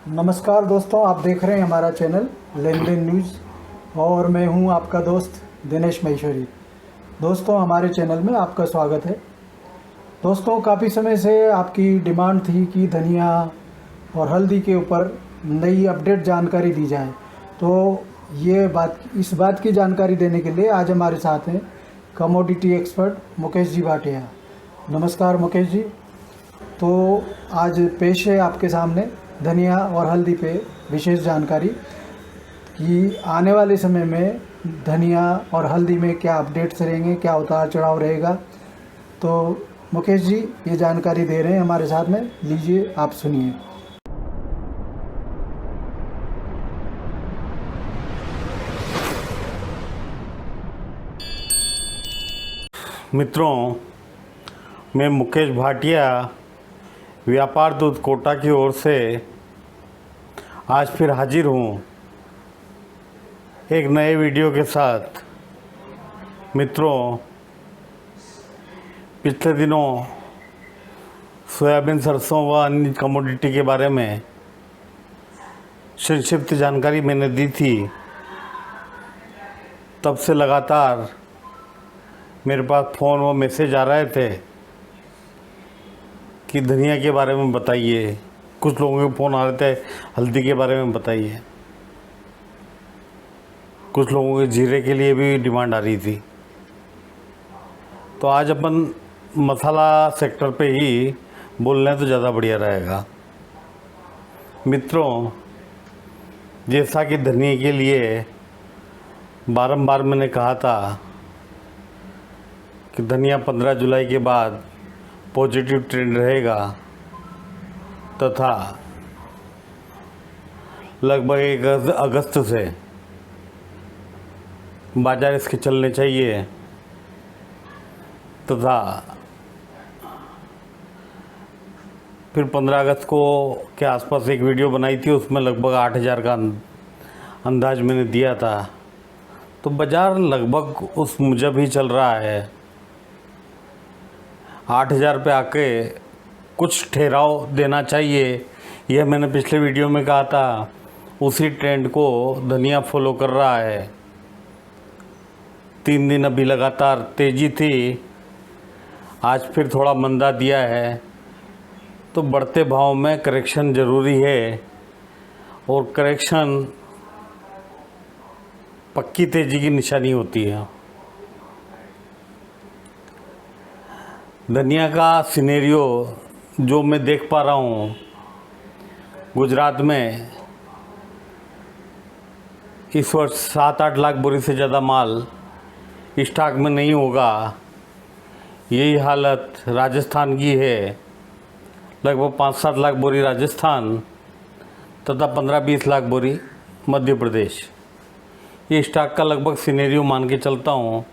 नमस्कार दोस्तों, आप देख रहे हैं हमारा चैनल लेन देन न्यूज़ और मैं हूं आपका दोस्त दिनेश महेश्वरी। दोस्तों, हमारे चैनल में आपका स्वागत है। दोस्तों, काफ़ी समय से आपकी डिमांड थी कि धनिया और हल्दी के ऊपर नई अपडेट जानकारी दी जाए, तो इस बात की जानकारी देने के लिए आज हमारे साथ हैं कमोडिटी एक्सपर्ट मुकेश जी भाटिया। नमस्कार मुकेश जी। तो आज पेश है आपके सामने धनिया और हल्दी पे विशेष जानकारी कि आने वाले समय में धनिया और हल्दी में क्या अपडेट्स रहेंगे, क्या उतार चढ़ाव रहेगा। तो मुकेश जी ये जानकारी दे रहे हैं हमारे साथ में, लीजिए आप सुनिए। मित्रों, मैं मुकेश भाटिया व्यापार दूत कोटा की ओर से आज फिर हाजिर हूँ एक नए वीडियो के साथ। मित्रों, पिछले दिनों सोयाबीन, सरसों व अन्य कमोडिटी के बारे में संक्षिप्त जानकारी मैंने दी थी। तब से लगातार मेरे पास फ़ोन व मैसेज आ रहे थे कि धनिया के बारे में बताइए, कुछ लोगों के फ़ोन आ रहे थे हल्दी के बारे में बताइए, कुछ लोगों के जीरे के लिए भी डिमांड आ रही थी। तो आज अपन मसाला सेक्टर पे ही बोल रहे हैं तो ज़्यादा बढ़िया रहेगा। मित्रों, जैसा कि धनिया के लिए बारंबार मैंने कहा था कि धनिया 15 जुलाई के बाद पॉजिटिव ट्रेंड रहेगा तथा लगभग 1 अगस्त से बाजार इसके चलने चाहिए तथा फिर 15 अगस्त को के आसपास एक वीडियो बनाई थी, उसमें लगभग 8,000 का अंदाज मैंने दिया था। तो बाज़ार लगभग उस मुजब ही चल रहा है। 8,000 पे आके कुछ ठहराव देना चाहिए, यह मैंने पिछले वीडियो में कहा था। उसी ट्रेंड को धनिया फॉलो कर रहा है। 3 दिन अभी लगातार तेज़ी थी, आज फिर थोड़ा मंदा दिया है। तो बढ़ते भाव में करेक्शन ज़रूरी है और करेक्शन पक्की तेज़ी की निशानी होती है। धनिया का सिनेरियो जो मैं देख पा रहा हूँ, गुजरात में इस वर्ष 7-8 लाख बोरी से ज़्यादा माल स्टॉक में नहीं होगा। यही हालत राजस्थान की है। लगभग 5-7 लाख बोरी राजस्थान तथा 15-20 लाख बोरी मध्य प्रदेश। ये स्टॉक का लगभग सिनेरियो मान के चलता हूँ।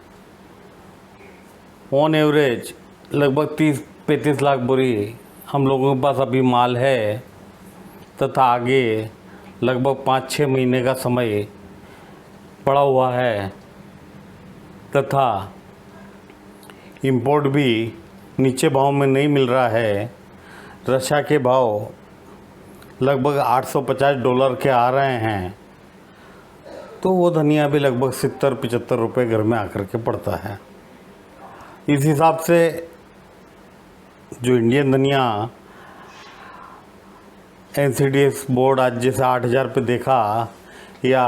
ऑन एवरेज लगभग 30-35 लाख बोरी हम लोगों के पास अभी माल है तथा आगे लगभग 5-6 महीने का समय पड़ा हुआ है तथा इंपोर्ट भी नीचे भाव में नहीं मिल रहा है। रशिया के भाव लगभग $850 के आ रहे हैं, तो वो धनिया भी लगभग 70-75 रुपये घर में आकर के पड़ता है। इस हिसाब से जो इंडियन धनिया NCDS बोर्ड आज जैसे 8,000 पे देखा या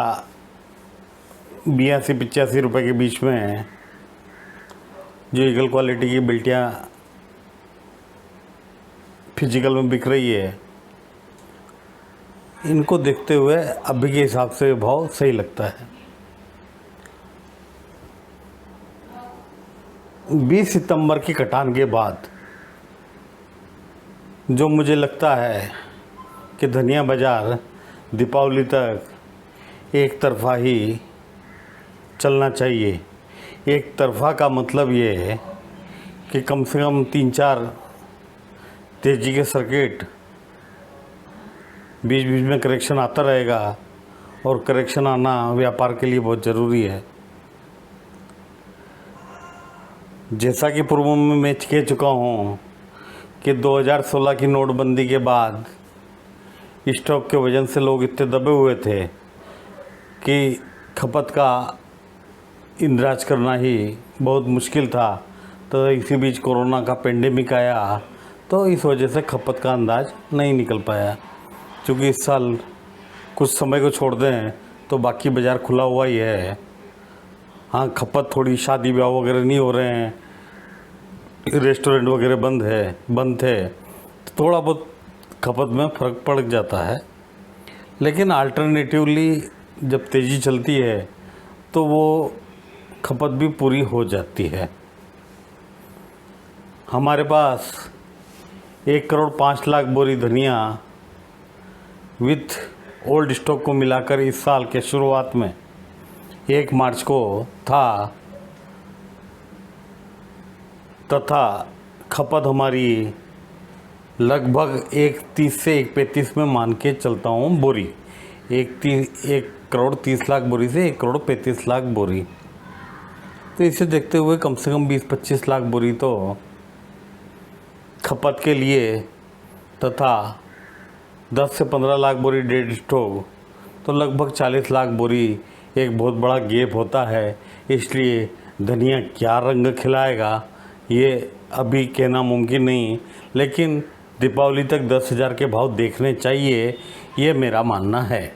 82-85 रुपये के बीच में जो ईगल क्वालिटी की बिल्टियाँ फिजिकल में बिक रही है, इनको देखते हुए अभी के हिसाब से भाव सही लगता है। 20 सितंबर की कटान के बाद जो मुझे लगता है कि धनिया बाज़ार दीपावली तक एक तरफा ही चलना चाहिए। एक तरफा का मतलब ये है कि कम से कम 3-4 तेज़ी के सर्किट बीच बीच में करेक्शन आता रहेगा और करेक्शन आना व्यापार के लिए बहुत ज़रूरी है। जैसा कि पूर्व में मैं कह चुका हूँ कि 2016 की नोटबंदी के बाद स्टॉक के वजन से लोग इतने दबे हुए थे कि खपत का इंद्राज करना ही बहुत मुश्किल था। तो इसी बीच कोरोना का पेंडेमिक आया, तो इस वजह से खपत का अंदाज नहीं निकल पाया। क्योंकि इस साल कुछ समय को छोड़ दें तो बाकी बाज़ार खुला हुआ ही है। हाँ, खपत थोड़ी, शादी ब्याह वगैरह नहीं हो रहे हैं, रेस्टोरेंट वगैरह बंद थे, तो थोड़ा बहुत खपत में फ़र्क पड़ जाता है। लेकिन अल्टरनेटिवली जब तेज़ी चलती है तो वो खपत भी पूरी हो जाती है। हमारे पास 1,05,00,000 बोरी धनिया विथ ओल्ड स्टॉक को मिलाकर इस साल के शुरुआत में 1 मार्च को था, तथा खपत हमारी लगभग 1,30 से 1,35 में मान के चलता हूँ बोरी। 1,30,00,000 बोरी से 1,35,00,000 बोरी। तो इसे देखते हुए कम से कम 20-25 लाख बोरी तो खपत के लिए, तथा 10 से 15 लाख बोरी डेड स्टॉक, तो लगभग 40 लाख बोरी एक बहुत बड़ा गैप होता है। इसलिए धनिया क्या रंग खिलाएगा ये अभी कहना मुमकिन नहीं, लेकिन दीपावली तक 10,000 के भाव देखने चाहिए, ये मेरा मानना है।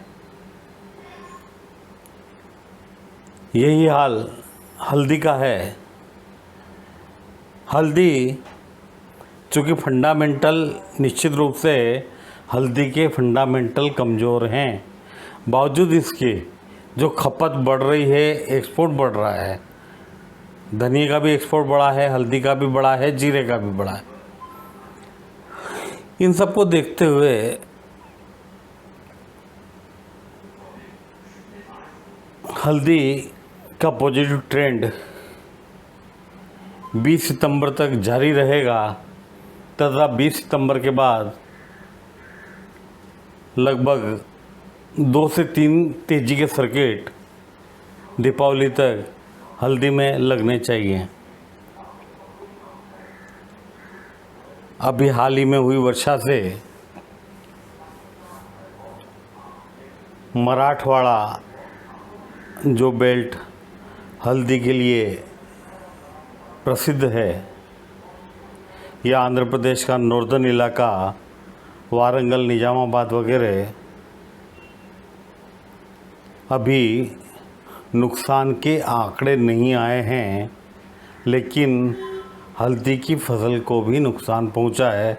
यही हाल हल्दी का है। हल्दी चूँकि फंडामेंटल, निश्चित रूप से हल्दी के फंडामेंटल कमज़ोर हैं, बावजूद इसके जो खपत बढ़ रही है, एक्सपोर्ट बढ़ रहा है। धनिया का भी एक्सपोर्ट बढ़ा है, हल्दी का भी बढ़ा है, जीरे का भी बढ़ा है। इन सबको देखते हुए हल्दी का पॉजिटिव ट्रेंड 20 सितंबर तक जारी रहेगा, तथा 20 सितंबर के बाद लगभग 2 से 3 तेजी के सर्किट दीपावली तक हल्दी में लगने चाहिए। अभी हाल ही में हुई वर्षा से मराठवाड़ा जो बेल्ट हल्दी के लिए प्रसिद्ध है, या आंध्र प्रदेश का नॉर्दर्न इलाका, वारंगल, निजामाबाद वगैरह, अभी नुकसान के आंकड़े नहीं आए हैं, लेकिन हल्दी की फसल को भी नुकसान पहुंचा है।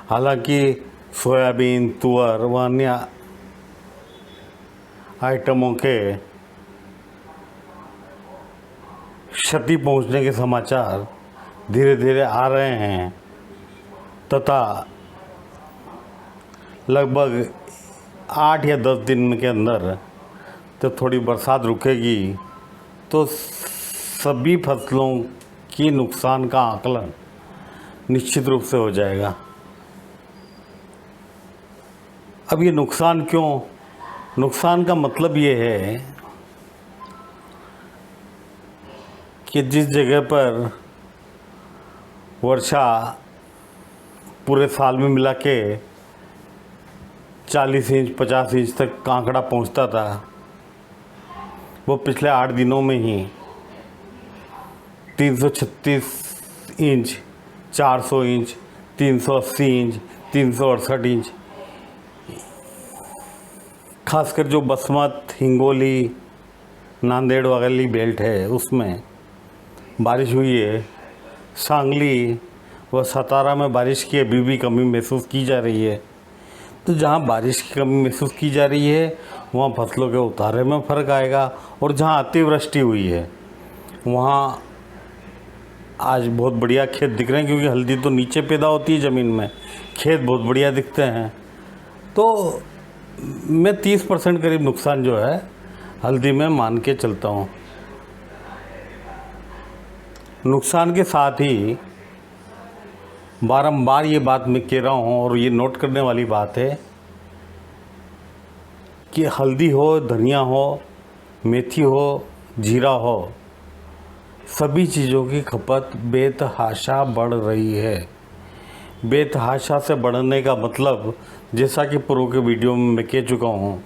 हालांकि सोयाबीन, तुअर व अन्य आइटमों के क्षति पहुंचने के समाचार धीरे धीरे आ रहे हैं, तथा लगभग 8 या 10 दिन के अंदर तो थोड़ी बरसात रुकेगी तो सभी फसलों की नुकसान का आकलन निश्चित रूप से हो जाएगा। अब ये नुकसान क्यों? नुकसान का मतलब ये है कि जिस जगह पर वर्षा पूरे साल में मिला के 40 इंच 50 इंच तक का आंकड़ा पहुंचता था, वो पिछले 8 दिनों में ही 336 इंच, 400 इंच, 380 इंच, 368 इंच, खासकर जो बसमत, हिंगोली, नांदेड़ वाली बेल्ट है उसमें बारिश हुई है। सांगली व सतारा में बारिश की अभी भी कमी महसूस की जा रही है। तो जहाँ बारिश की कमी महसूस की जा रही है वहाँ फसलों के उतारे में फ़र्क आएगा, और जहाँ अतिवृष्टि हुई है वहाँ आज बहुत बढ़िया खेत दिख रहे हैं, क्योंकि हल्दी तो नीचे पैदा होती है ज़मीन में, खेत बहुत बढ़िया दिखते हैं। तो मैं 30% करीब नुकसान जो है हल्दी में मान के चलता हूँ। नुकसान के साथ ही बारंबार ये बात मैं कह रहा हूँ, और ये नोट करने वाली बात है कि हल्दी हो, धनिया हो, मेथी हो, जीरा हो, सभी चीज़ों की खपत बेतहाशा बढ़ रही है। बेतहाशा से बढ़ने का मतलब, जैसा कि पूर्व के वीडियो में मैं कह चुका हूँ,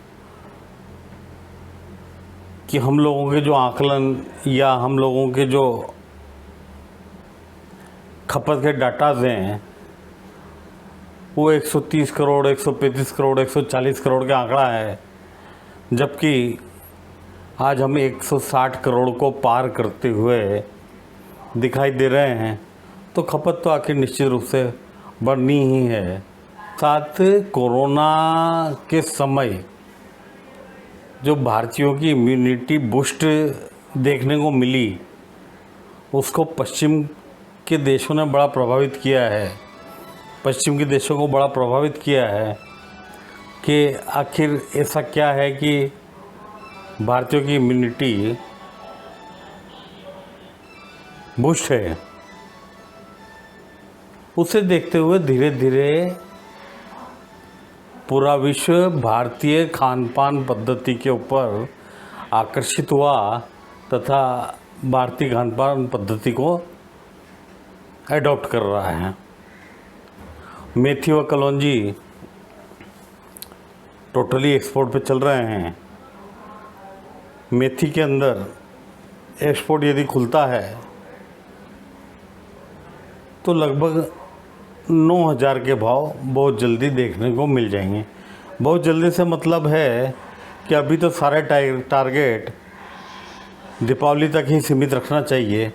कि हम लोगों के जो आकलन या हम लोगों के जो खपत के डाटाज हैं वो 130 करोड़, 135 करोड़, 140 करोड़ का आंकड़ा है, जबकि आज हम 160 करोड़ को पार करते हुए दिखाई दे रहे हैं। तो खपत तो आखिर निश्चित रूप से बढ़नी ही है। साथ कोरोना के समय जो भारतीयों की इम्यूनिटी बूस्ट देखने को मिली, उसको पश्चिम के देशों ने बड़ा प्रभावित किया है। पश्चिम के देशों को बड़ा प्रभावित किया है कि आखिर ऐसा क्या है कि भारतीयों की इम्यूनिटी बूस्ट है। उसे देखते हुए धीरे धीरे पूरा विश्व भारतीय खान पान पद्धति के ऊपर आकर्षित हुआ तथा भारतीय खान पान पद्धति को एडॉप्ट कर रहा है। मेथी व कलौंजी टोटली एक्सपोर्ट पे चल रहे हैं। मेथी के अंदर एक्सपोर्ट यदि खुलता है तो लगभग 9,000 के भाव बहुत जल्दी देखने को मिल जाएंगे। बहुत जल्दी से मतलब है कि अभी तो सारे टारगेट दीपावली तक ही सीमित रखना चाहिए।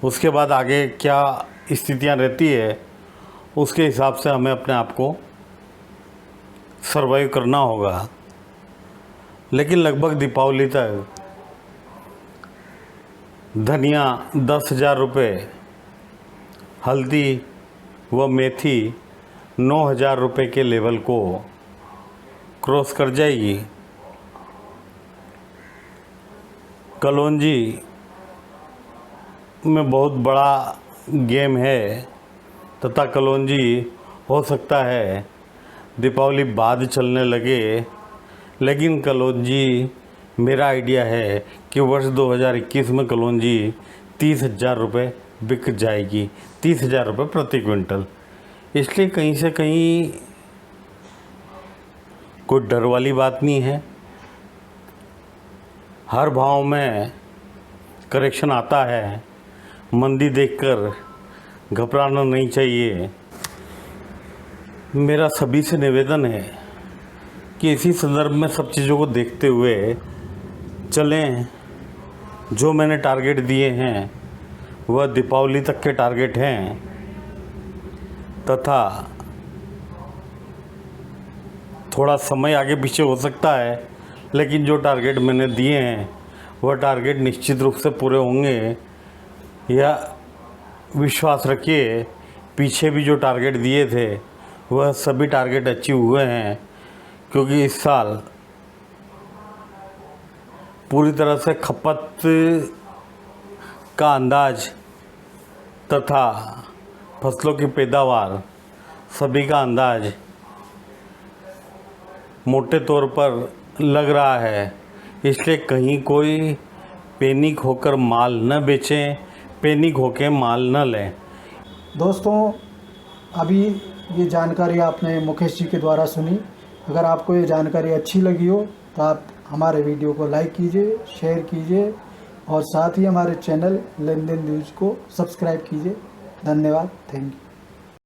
उसके बाद आगे क्या स्थितियां रहती है उसके हिसाब से हमें अपने आप को सर्वाइव करना होगा। लेकिन लगभग दीपावली तक धनिया 10,000 रुपये, हल्दी व मेथी 9,000 रुपये के लेवल को क्रॉस कर जाएगी। कलौंजी में बहुत बड़ा गेम है तथा कलौंजी हो सकता है दीपावली बाद चलने लगे, लेकिन कलौंजी मेरा आइडिया है कि वर्ष 2021 में कलौंजी 30,000 रुपये बिक जाएगी, 30,000 रुपये प्रति क्विंटल। इसलिए कहीं से कहीं कोई डर वाली बात नहीं है। हर भाव में करेक्शन आता है, मंदी देखकर घबराना नहीं चाहिए। मेरा सभी से निवेदन है कि इसी संदर्भ में सब चीज़ों को देखते हुए चलें। जो मैंने टारगेट दिए हैं वह दीपावली तक के टारगेट हैं तथा थोड़ा समय आगे पीछे हो सकता है, लेकिन जो टारगेट मैंने दिए हैं वह टारगेट निश्चित रूप से पूरे होंगे। या विश्वास रखिए, पीछे भी जो टारगेट दिए थे वह सभी टारगेट अचीव हुए हैं, क्योंकि इस साल पूरी तरह से खपत का अंदाज तथा फसलों की पैदावार सभी का अंदाज मोटे तौर पर लग रहा है। इसलिए कहीं कोई पैनिक होकर माल न बेचें, पैनिक होकर माल न लें। दोस्तों, अभी ये जानकारी आपने मुकेश जी के द्वारा सुनी। अगर आपको ये जानकारी अच्छी लगी हो तो आप हमारे वीडियो को लाइक कीजिए, शेयर कीजिए और साथ ही हमारे चैनल लेन देन न्यूज़ को सब्सक्राइब कीजिए। धन्यवाद। Thank you.